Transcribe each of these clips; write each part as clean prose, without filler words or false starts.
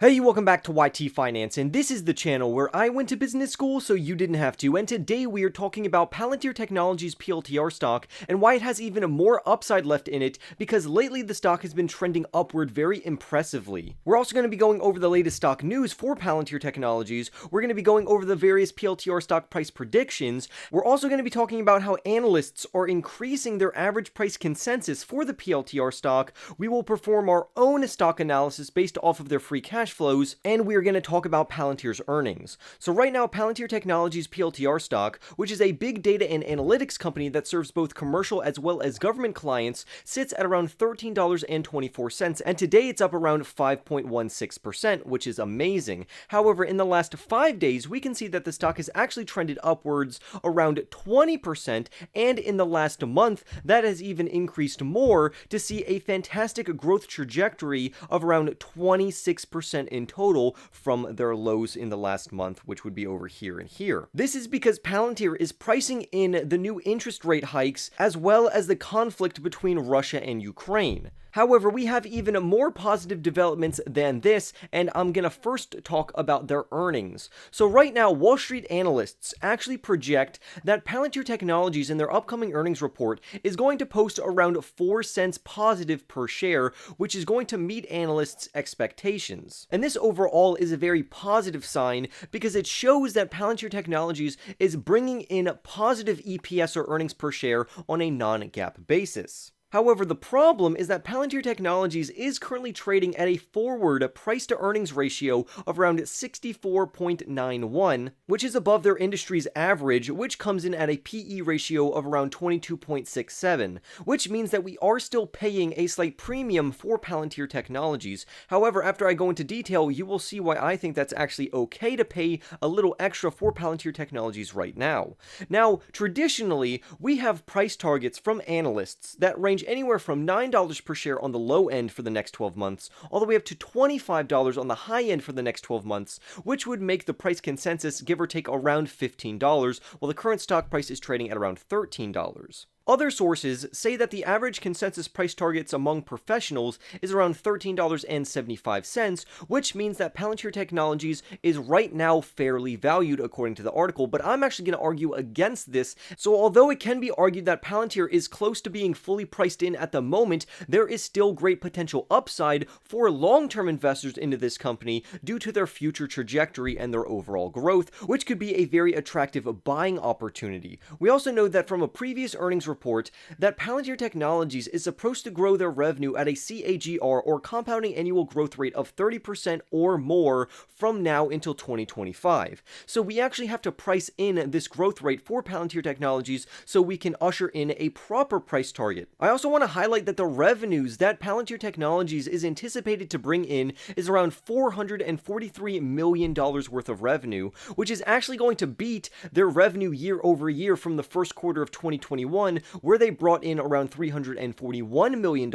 Hey, welcome back to YT Finance, and this is the channel where I went to business school so you didn't have to, and today we are talking about Palantir Technologies PLTR stock and why it has even more upside left in it, because lately the stock has been trending upward very impressively. We're also going to be going over the latest stock news for Palantir Technologies, we're going to be going over the various PLTR stock price predictions, we're also going to be talking about how analysts are increasing their average price consensus for the PLTR stock, we will perform our own stock analysis based off of their free cash flows, and we are going to talk about Palantir's earnings. So right now, Palantir Technologies PLTR stock, which is a big data and analytics company that serves both commercial as well as government clients, sits at around $13.24, and today it's up around 5.16%, which is amazing. However, in the last 5 days, we can see that the stock has actually trended upwards around 20%, and in the last month, that has even increased more to see a fantastic growth trajectory of around 26% in total from their lows in the last month, which would be over here and here. This is because Palantir is pricing in the new interest rate hikes as well as the conflict between Russia and Ukraine. However, we have even more positive developments than this, and I'm gonna first talk about their earnings. So right now, Wall Street analysts actually project that Palantir Technologies in their upcoming earnings report is going to post around 4 cents positive per share, which is going to meet analysts' expectations. And this overall is a very positive sign because it shows that Palantir Technologies is bringing in positive EPS or earnings per share on a non-GAAP basis. However, the problem is that Palantir Technologies is currently trading at a forward price-to-earnings ratio of around 64.91, which is above their industry's average, which comes in at a PE ratio of around 22.67, which means that we are still paying a slight premium for Palantir Technologies. However, after I go into detail, you will see why I think that's actually okay to pay a little extra for Palantir Technologies right now. Now, traditionally, we have price targets from analysts that range anywhere from $9 per share on the low end for the next 12 months, all the way up to $25 on the high end for the next 12 months, which would make the price consensus give or take around $15, while the current stock price is trading at around $13. Other sources say that the average consensus price targets among professionals is around $13.75, which means that Palantir Technologies is right now fairly valued according to the article, but I'm actually going to argue against this. So although it can be argued that Palantir is close to being fully priced in at the moment, there is still great potential upside for long-term investors into this company due to their future trajectory and their overall growth, which could be a very attractive buying opportunity. We also know that from a previous earnings report that Palantir Technologies is supposed to grow their revenue at a CAGR or compounding annual growth rate of 30% or more from now until 2025. So we actually have to price in this growth rate for Palantir Technologies so we can usher in a proper price target. I also want to highlight that the revenues that Palantir Technologies is anticipated to bring in is around $443 million worth of revenue, which is actually going to beat their revenue year over year from the first quarter of 2021, where they brought in around $341 million.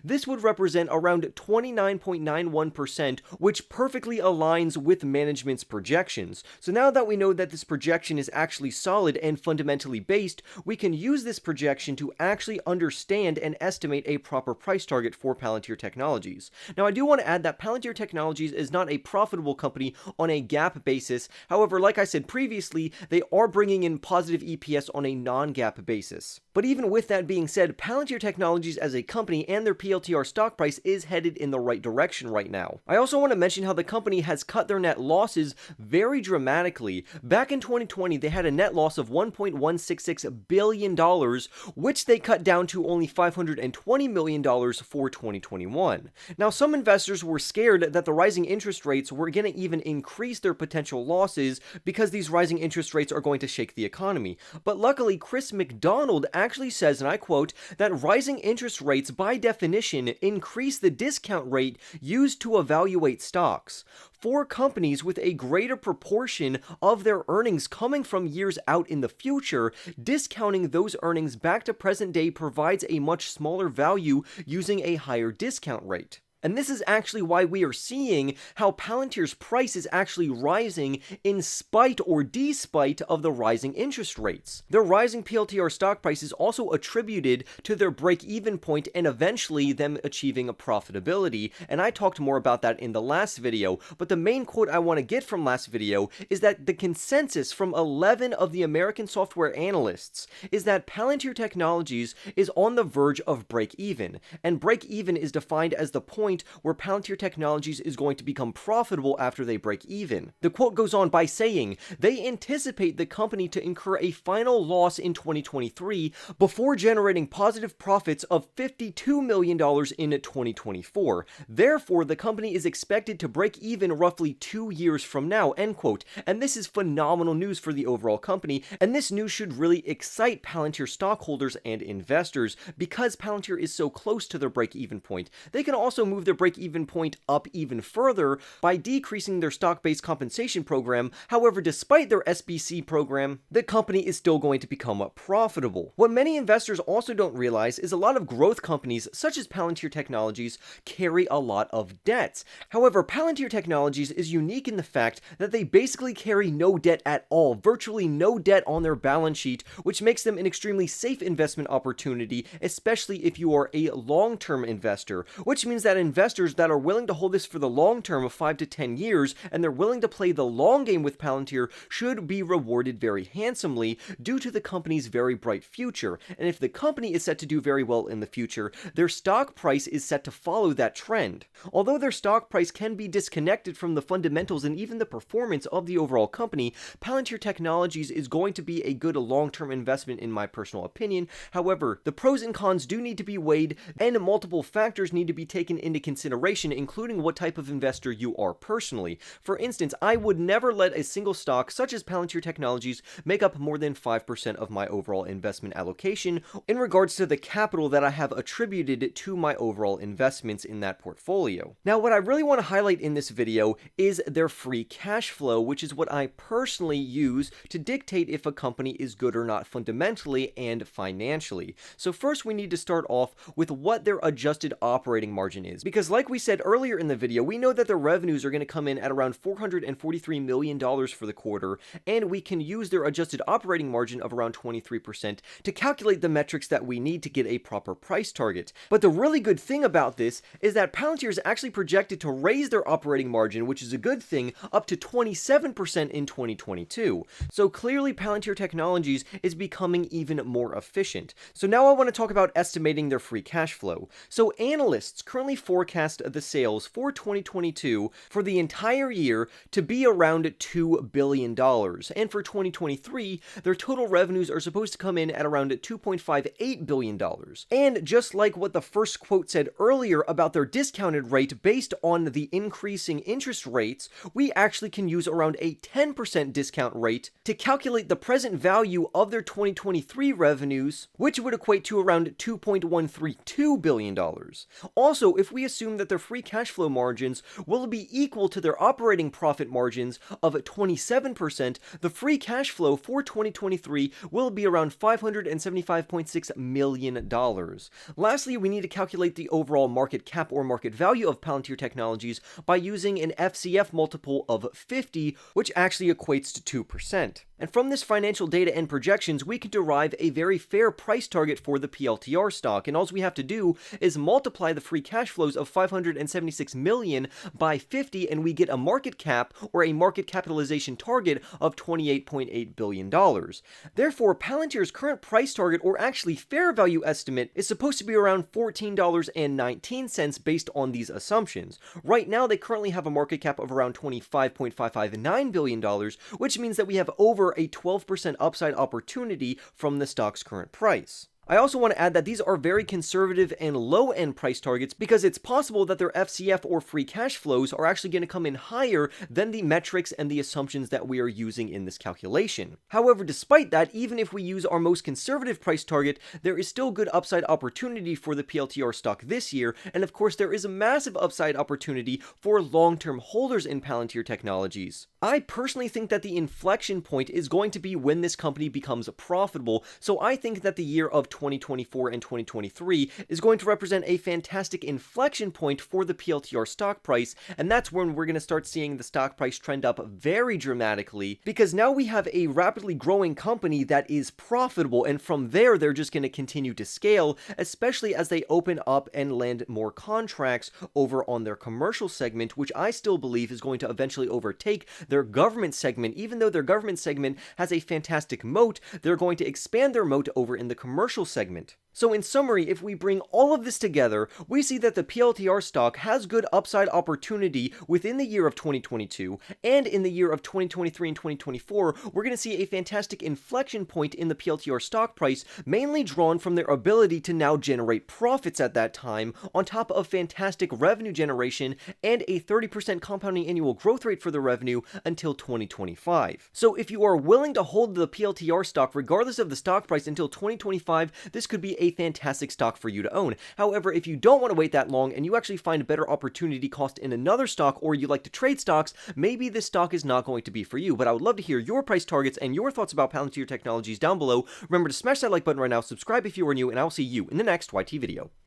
This would represent around 29.91%, which perfectly aligns with management's projections. So now that we know that this projection is actually solid and fundamentally based, we can use this projection to actually understand and estimate a proper price target for Palantir Technologies. Now, I do want to add that Palantir Technologies is not a profitable company on a GAAP basis. However, like I said previously, they are bringing in positive EPS on a non-GAAP basis. But even with that being said, Palantir Technologies as a company and their PLTR stock price is headed in the right direction right now. I also want to mention how the company has cut their net losses very dramatically. Back in 2020, they had a net loss of $1.166 billion, which they cut down to only $520 million for 2021. Now, some investors were scared that the rising interest rates were going to even increase their potential losses because these rising interest rates are going to shake the economy. But luckily, Chris McDonald actually says, and I quote, that rising interest rates by definition increase the discount rate used to evaluate stocks. For companies with a greater proportion of their earnings coming from years out in the future, discounting those earnings back to present day provides a much smaller value using a higher discount rate. And this is actually why we are seeing how Palantir's price is actually rising in spite or despite of the rising interest rates. Their rising PLTR stock price is also attributed to their break-even point and eventually them achieving a profitability, and I talked more about that in the last video, but the main quote I want to get from last video is that the consensus from 11 of the American software analysts is that Palantir Technologies is on the verge of break-even, and break-even is defined as the point where Palantir Technologies is going to become profitable after they break even. The quote goes on by saying, they anticipate the company to incur a final loss in 2023 before generating positive profits of $52 million in 2024. Therefore, the company is expected to break even roughly 2 years from now, end quote. And this is phenomenal news for the overall company, and this news should really excite Palantir stockholders and investors because Palantir is so close to their break-even point. They can also move their break-even point up even further by decreasing their stock-based compensation program. However, despite their SBC program, the company is still going to become profitable. What many investors also don't realize is a lot of growth companies, such as Palantir Technologies, carry a lot of debts. However, Palantir Technologies is unique in the fact that they basically carry no debt at all, virtually no debt on their balance sheet, which makes them an extremely safe investment opportunity, especially if you are a long-term investor, which means that investors that are willing to hold this for the long term of 5 to 10 years and they're willing to play the long game with Palantir should be rewarded very handsomely due to the company's very bright future. And if the company is set to do very well in the future, their stock price is set to follow that trend. Although their stock price can be disconnected from the fundamentals and even the performance of the overall company, Palantir Technologies is going to be a good long-term investment in my personal opinion. However, the pros and cons do need to be weighed and multiple factors need to be taken into consideration, including what type of investor you are personally. For instance, I would never let a single stock such as Palantir Technologies make up more than 5% of my overall investment allocation in regards to the capital that I have attributed to my overall investments in that portfolio. Now, what I really want to highlight in this video is their free cash flow, which is what I personally use to dictate if a company is good or not fundamentally and financially. So first we need to start off with what their adjusted operating margin is, because like we said earlier in the video, we know that their revenues are going to come in at around $443 million for the quarter, and we can use their adjusted operating margin of around 23% to calculate the metrics that we need to get a proper price target. But the really good thing about this is that Palantir is actually projected to raise their operating margin, which is a good thing, up to 27% in 2022. So clearly Palantir Technologies is becoming even more efficient. So now I want to talk about estimating their free cash flow. So analysts currently forecast the sales for 2022 for the entire year to be around $2 billion. And for 2023, their total revenues are supposed to come in at around $2.58 billion. And just like what the first quote said earlier about their discounted rate based on the increasing interest rates, we actually can use around a 10% discount rate to calculate the present value of their 2023 revenues, which would equate to around $2.132 billion. Also, if we assume that their free cash flow margins will be equal to their operating profit margins of 27%, the free cash flow for 2023 will be around $575.6 million. Lastly, we need to calculate the overall market cap or market value of Palantir Technologies by using an FCF multiple of 50, which actually equates to 2%. And from this financial data and projections, we can derive a very fair price target for the PLTR stock, and all we have to do is multiply the free cash flows of $576 million by 50, and we get a market cap or a market capitalization target of $28.8 billion. Therefore, Palantir's current price target, or actually fair value estimate, is supposed to be around $14.19 based on these assumptions. Right now, they currently have a market cap of around $25.559 billion, which means that we have over a 12% upside opportunity from the stock's current price. I also want to add that these are very conservative and low-end price targets because it's possible that their FCF or free cash flows are actually going to come in higher than the metrics and the assumptions that we are using in this calculation. However, despite that, even if we use our most conservative price target, there is still good upside opportunity for the PLTR stock this year, and of course there is a massive upside opportunity for long-term holders in Palantir Technologies. I personally think that the inflection point is going to be when this company becomes profitable, so I think that the year of 2024 and 2023 is going to represent a fantastic inflection point for the PLTR stock price, and that's when we're going to start seeing the stock price trend up very dramatically, because now we have a rapidly growing company that is profitable, and from there they're just going to continue to scale, especially as they open up and land more contracts over on their commercial segment, which I still believe is going to eventually overtake their government segment. Even though their government segment has a fantastic moat, they're going to expand their moat over in the commercial segment. So in summary, if we bring all of this together, we see that the PLTR stock has good upside opportunity within the year of 2022, and in the year of 2023 and 2024, we're going to see a fantastic inflection point in the PLTR stock price, mainly drawn from their ability to now generate profits at that time, on top of fantastic revenue generation and a 30% compounding annual growth rate for the revenue until 2025. So if you are willing to hold the PLTR stock regardless of the stock price until 2025, this could be a fantastic stock for you to own. However, if you don't want to wait that long and you actually find a better opportunity cost in another stock, or you like to trade stocks, maybe this stock is not going to be for you. But I would love to hear your price targets and your thoughts about Palantir Technologies down below. Remember to smash that like button right now, subscribe if you are new, and I'll see you in the next YT video.